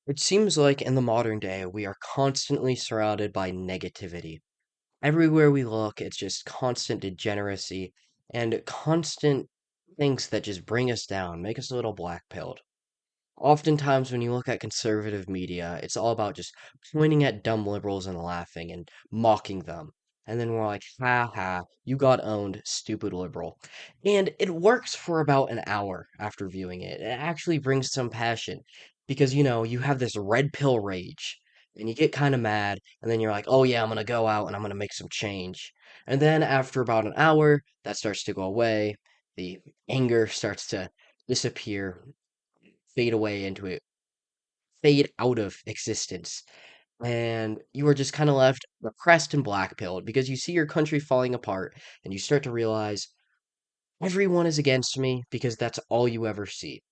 It seems like in the modern day, we are constantly surrounded by negativity. Everywhere we look, it's just constant degeneracy and constant things that just bring us down, make us a little black-pilled. Oftentimes, when you look at conservative media, it's all about just pointing at dumb liberals and laughing and mocking them. And then we're like, ha ha, you got owned, stupid liberal. And it works for about an hour after viewing it. It actually brings some passion because, you have this red pill rage and you get kind of mad. And then you're like, oh yeah, I'm going to go out and I'm going to make some change. And then after about an hour, that starts to go away. The anger starts to disappear, fade away into it, fade out of existence. And you are just kind of left depressed and black-pilled because you see your country falling apart and you start to realize everyone is against me because that's all you ever see.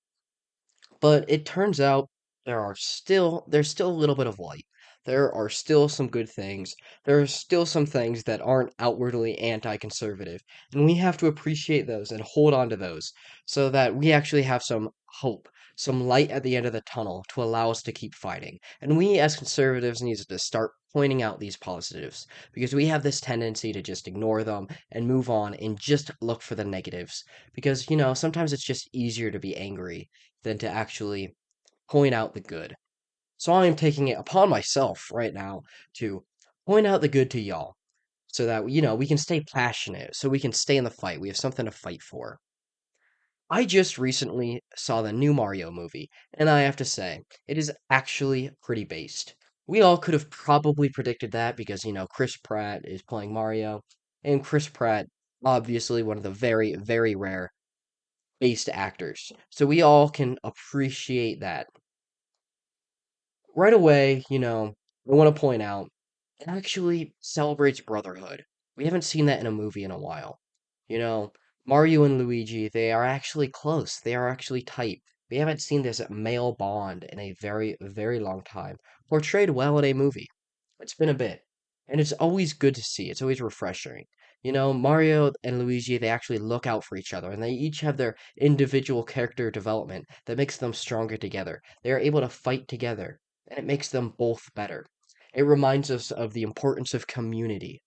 But it turns out there's still a little bit of light. There are still some good things. There are still some things that aren't outwardly anti-conservative, and we have to appreciate those and hold on to those so that we actually have some hope, some light at the end of the tunnel to allow us to keep fighting. And we as conservatives need to start pointing out these positives because we have this tendency to just ignore them and move on and just look for the negatives because, sometimes it's just easier to be angry than to actually point out the good. So I am taking it upon myself right now to point out the good to y'all so that, we can stay passionate, so we can stay in the fight. We have something to fight for. I just recently saw the new Mario movie, and I have to say, it is actually pretty based. We all could have probably predicted that because, Chris Pratt is playing Mario, and Chris Pratt, obviously one of the very, very rare based actors. So we all can appreciate that. Right away, I want to point out it actually celebrates brotherhood. We haven't seen that in a movie in a while. You know, Mario and Luigi, they are actually close. They are actually tight. We haven't seen this male bond in a very, very long time, portrayed well in a movie. It's been a bit. And it's always good to see. It's always refreshing. Mario and Luigi, they actually look out for each other, and they each have their individual character development that makes them stronger together. They are able to fight together, and it makes them both better. It reminds us of the importance of community.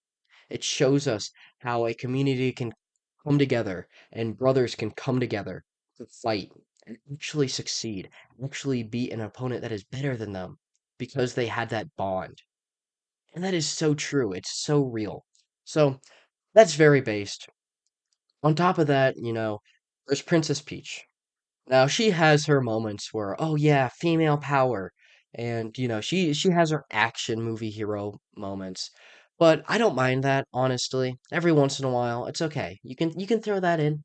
It shows us how a community can come together and brothers can come together to fight and actually succeed, actually beat an opponent that is better than them because they had that bond. And that is so true. It's so real. So that's very based. On top of that, there's Princess Peach. Now she has her moments where, oh yeah, female power, and she has her action movie hero moments. But I don't mind that, honestly. Every once in a while, it's okay. You can throw that in.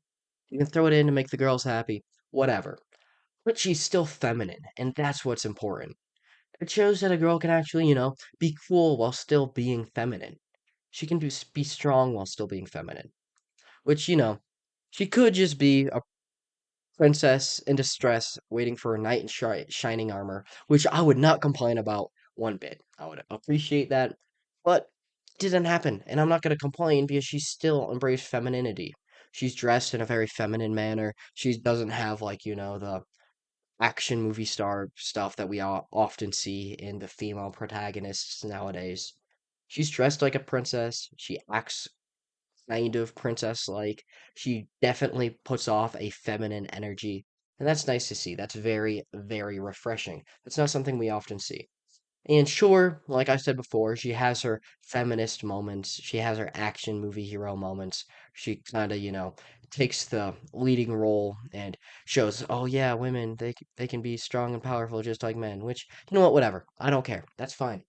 You can throw it in to make the girls happy. Whatever. But she's still feminine, and that's what's important. It shows that a girl can actually, be cool while still being feminine. She can be strong while still being feminine. Which, she could just be a princess in distress waiting for a knight in shining armor, which I would not complain about one bit. I would appreciate that, but it didn't happen, and I'm not going to complain because she still embraced femininity. She's dressed in a very feminine manner. She doesn't have, like, the action movie star stuff that we often see in the female protagonists nowadays. She's dressed like a princess. She acts kind of princess like. She definitely puts off a feminine energy, and that's nice to see. That's very, very refreshing. That's not something we often see. And sure, like I said before, she has her feminist moments. She has her action movie hero moments. She kind of, takes the leading role and shows, oh yeah, women, they can be strong and powerful just like men, which, you know what, whatever. I don't care. That's fine.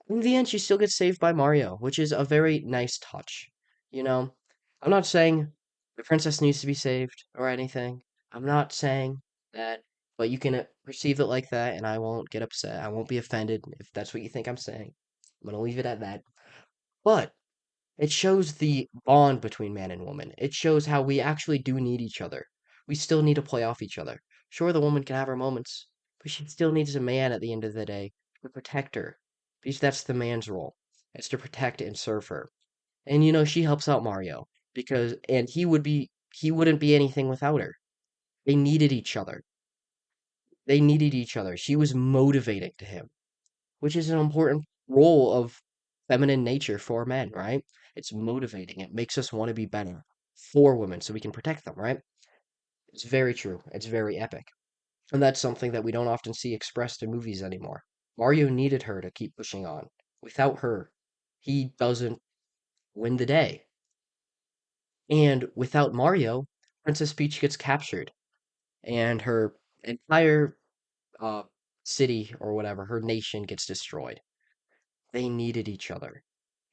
In the end, she still gets saved by Mario, which is a very nice touch. You know, I'm not saying the princess needs to be saved or anything. I'm not saying that, but you can perceive it like that, and I won't get upset. I won't be offended if that's what you think I'm saying. I'm gonna leave it at that. But it shows the bond between man and woman. It shows how we actually do need each other. We still need to play off each other. Sure, the woman can have her moments, but she still needs a man at the end of the day to protect her. Because that's the man's role. It's to protect and serve her. And she helps out Mario and he wouldn't be anything without her. They needed each other. They needed each other. She was motivating to him, which is an important role of feminine nature for men, right? It's motivating. It makes us want to be better for women so we can protect them, right? It's very true. It's very epic. And that's something that we don't often see expressed in movies anymore. Mario needed her to keep pushing on. Without her, he doesn't win the day. And without Mario, Princess Peach gets captured and her entire uh, city or whatever, her nation gets destroyed. They needed each other.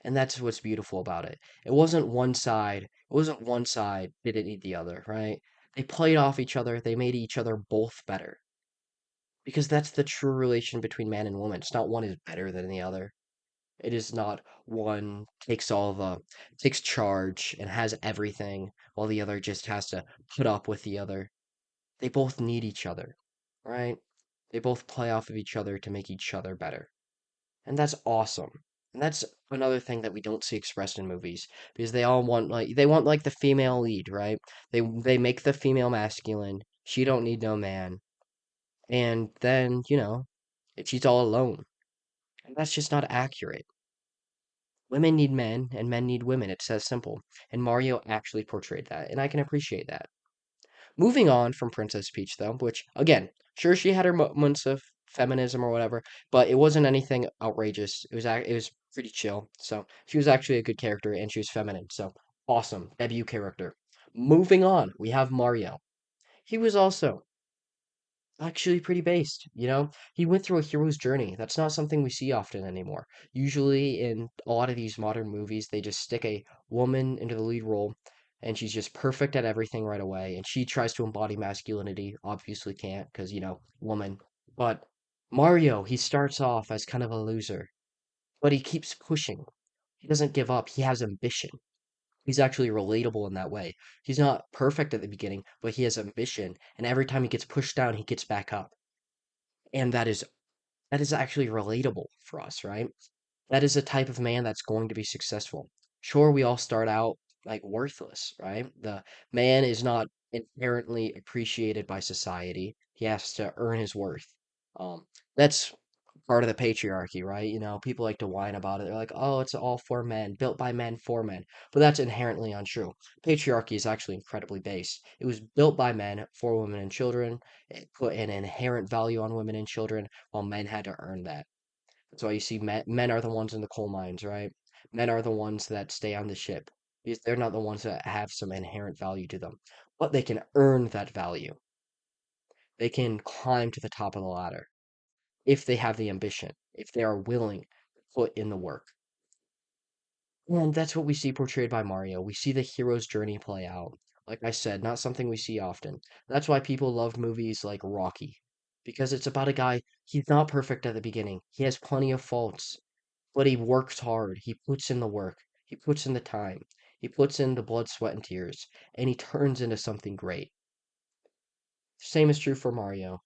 And that's what's beautiful about it. It wasn't one side didn't need the other, right? They played off each other, they made each other both better. Because that's the true relation between man and woman. It's not one is better than the other. It is not one takes charge and has everything, while the other just has to put up with the other. They both need each other, right? They both play off of each other to make each other better. And that's awesome. And that's another thing that we don't see expressed in movies because they want like the female lead, right? They make the female masculine. She don't need no man. And then, she's all alone. And that's just not accurate. Women need men and men need women. It's as simple. And Mario actually portrayed that, and I can appreciate that. Moving on from Princess Peach, though, which, again, sure, she had her moments of feminism or whatever, but it wasn't anything outrageous. It was pretty chill. So she was actually a good character, and she was feminine. So awesome debut character. Moving on, we have Mario. He was also actually pretty based, you know? He went through a hero's journey. That's not something we see often anymore. Usually in a lot of these modern movies, they just stick a woman into the lead role and she's just perfect at everything right away. And she tries to embody masculinity, obviously can't because, woman. But Mario, he starts off as kind of a loser, but he keeps pushing. He doesn't give up. He has ambition. He's actually relatable in that way. He's not perfect at the beginning, but he has ambition, and every time he gets pushed down, he gets back up. And that is actually relatable for us, right? That is a type of man that's going to be successful. Sure, we all start out like worthless, right? The man is not inherently appreciated by society. He has to earn his worth. That's part of the patriarchy, right? People like to whine about it. They're like, "Oh, it's all for men, built by men for men." But that's inherently untrue. Patriarchy is actually incredibly base. It was built by men for women and children. It put an inherent value on women and children, while men had to earn that. That's why you see men are the ones in the coal mines, right? Men are the ones that stay on the ship because they're not the ones that have some inherent value to them, but they can earn that value. They can climb to the top of the ladder if they have the ambition, if they are willing to put in the work. And that's what we see portrayed by Mario. We see the hero's journey play out. Like I said, not something we see often. That's why people love movies like Rocky, because it's about a guy, he's not perfect at the beginning. He has plenty of faults, but he works hard. He puts in the work. He puts in the time. He puts in the blood, sweat, and tears, and he turns into something great. Same is true for Mario.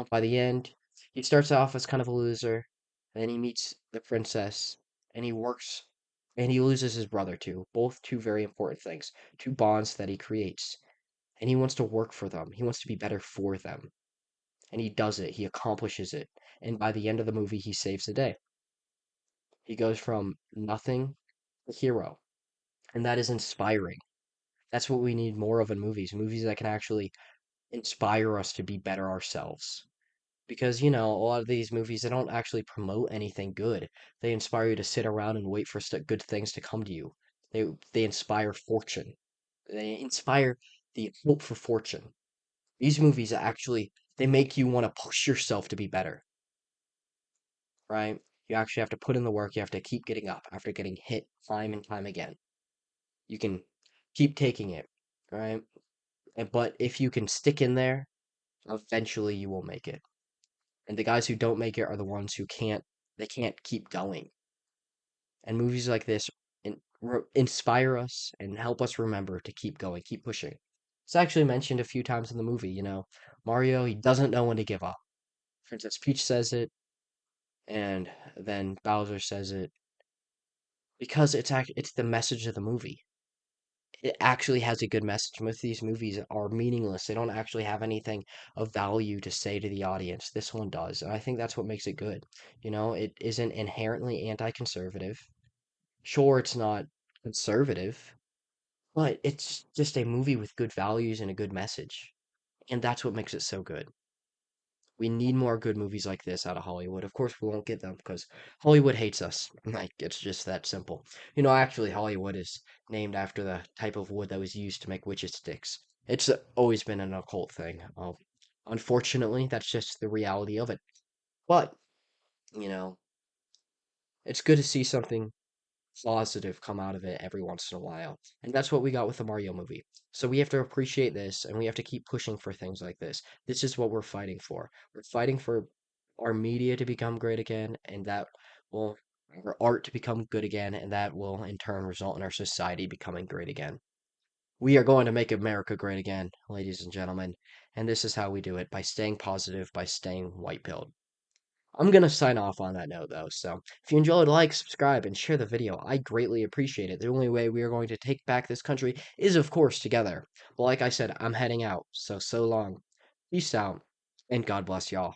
By the end, he starts off as kind of a loser, and then he meets the princess, and he works, and he loses his brother too. Both two very important things, two bonds that he creates. And he wants to work for them. He wants to be better for them. And he does it. He accomplishes it. And by the end of the movie, he saves the day. He goes from nothing to hero. And that is inspiring. That's what we need more of in movies. Movies that can actually inspire us to be better ourselves. Because, a lot of these movies, they don't actually promote anything good. They inspire you to sit around and wait for good things to come to you. They inspire fortune. They inspire the hope for fortune. These movies actually, they make you want to push yourself to be better, right? You actually have to put in the work. You have to keep getting up after getting hit time and time again. You can keep taking it, right? But if you can stick in there, eventually you will make it. And the guys who don't make it are the ones who they can't keep going. And movies like this inspire us and help us remember to keep going, keep pushing. It's actually mentioned a few times in the movie, Mario, he doesn't know when to give up. Princess Peach says it, and then Bowser says it because it's the message of the movie. it actually has a good message. Most of these movies are meaningless. They don't actually have anything of value to say to the audience. This one does, and I think that's what makes it good. It isn't inherently anti-conservative. Sure, it's not conservative, but it's just a movie with good values and a good message. And that's what makes it so good. We need more good movies like this out of Hollywood. Of course, we won't get them because Hollywood hates us. Like, it's just that simple. Actually, Hollywood is named after the type of wood that was used to make witches' sticks. It's always been an occult thing. Unfortunately, that's just the reality of it. But, you know, it's good to see something positive come out of it every once in a while. And that's what we got with the Mario movie. So we have to appreciate this and we have to keep pushing for things like this. This is what we're fighting for. We're fighting for our media to become great again, and that will our art to become good again, and that will in turn result in our society becoming great again. We are going to make America great again, ladies and gentlemen. And this is how we do it by staying positive, by staying white pilled. I'm going to sign off on that note, though. So if you enjoyed, like, subscribe, and share the video. I greatly appreciate it. The only way we are going to take back this country is, of course, together. But like I said, I'm heading out. So long. Peace out. And God bless y'all.